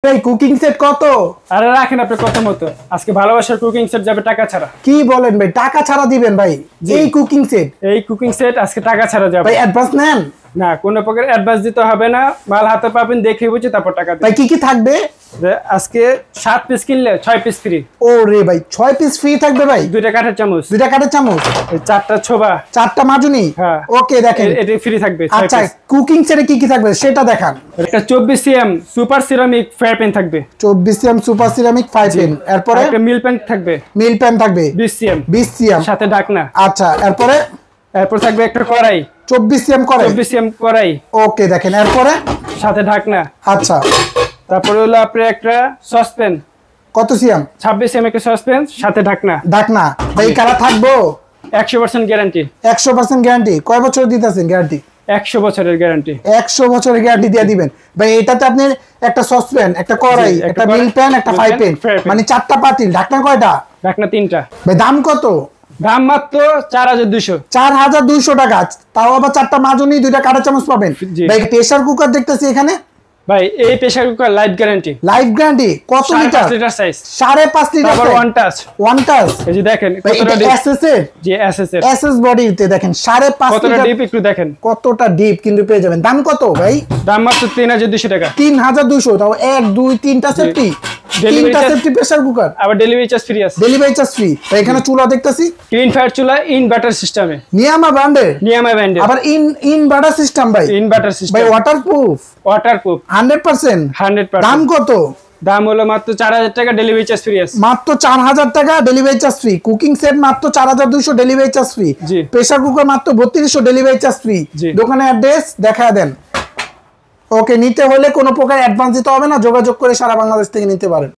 ভাই cooking set কত? আরে রাখেন আপনি কত মতো। আজকে ভালোবাসার কুকিং সেট যাবে টাকা ছাড়া। কি বলেন ভাই, টাকা ছাড়া দিবেন ভাই? এই কুকিং সেট আজকে টাকা ছাড়া যাবে ভাই। অ্যাডভান্স নেন না, কোনো প্রকার অ্যাডভান্স দিতে হবে না, মাল হাতে পাবেন, দেখে বুঝে তারপর টাকা দিবেন। ভাই কি কি থাকবে? আজকে 7 পিস কিনলে 6 পিস ফ্রি। ও রে ভাই, 6 পিস ফ্রি থাকবে ভাই? দুইটা কাঠের চামচ, চারটা ছোবা, চারটা মাজুনি। হ্যাঁ ওকে, দেখেন এটা ফ্রি থাকবে। আচ্ছা, কুকিং সেটে কি কি থাকবে সেটা দেখান। একটা 24 CM super ceramic fry pan থাকবে। 24 CM super ceramic fry pan. এরপরে একটা মিল প্যান থাকবে। 20 সিএম সাথে ঢাকনা। আচ্ছা, এরপর থাকবে একটা কড়াই 24 সিএম কড়াই। ওকে, দেখেন এরপরে সাথে ঢাকনা। আচ্ছা, তারপরে হলো আপনার একটা সসপ্যান। কত সিএম? 26 সিএম একটা সসপ্যান, সাথে ঢাকনা। ভাই কারা থাকবো? 100% গ্যারান্টি। 100% গ্যারান্টি। কয় বছর দিতেছেন গ্যারান্টি? 100 বছরের গ্যারান্টি। 100 বছরের গ্যারান্টি দিয়ে দিবেন ভাই। এটাতে আপনি একটা সসপ্যান, একটা কড়াই, একটা মিল প্যান, একটা ফ্রাই প্যান, মানে 4টা পাতিল। ঢাকনা কয়টা? ঢাকনা 3টা। ভাই দাম কত? দাম মাত্র 4200। 4200 টাকা। তাও আবার 4টা মাজুনি, 2টা কাঁটা চামচ পাবেন ভাই। প্রেসার কুকার দেখতেছি এখানে ভাই, এই প্রেসার কুকার লাইফ গ্যারান্টি। কত লিটার? 5.5 litre size. 5.5 লিটার। আবার ওয়ান টাচ। এই যে দেখেন কতটা ডিপ। এসএস বডিতে দেখেন 5.5 কতটা ডিপ, একটু দেখেন কতটা ডিপ কিন্তু পেয়ে যাবেন। দাম কত ভাই? দাম মাত্র 3200 টাকা। 3200। তাও 1 2 3টা সেফটি। 3টা সেফটি প্রেসার কুকার। আবার ডেলিভারি চার্জ ফ্রি আছে। এখানে চুলা দেখতেছি, ক্লিন ফায়ার চুলা, ইনভার্টার সিস্টেমে। নিয়ামা ব্র্যান্ডের। আবার ইনভার্টার সিস্টেম ভাই। ভাই ওয়াটারপ্রুফ 100%। দাম কত? দাম হলো মাত্র 4000 টাকা, ডেলিভারি চার্জ ফ্রি আছে। মাত্র 4000 টাকা, delivery charge free. Cooking set মাত্র 4200, delivery charge free. Pressure cooker মাত্র 3200, ডেলিভারি চার্জ ফ্রি। দোকানের অ্যাড্রেস দেখা দেন। ওকে, নিতে হলে কোনো প্রকার অ্যাডভান্স দিতে হবে না, যোগাযোগ করে সারা বাংলাদেশ থেকে নিতে পারেন।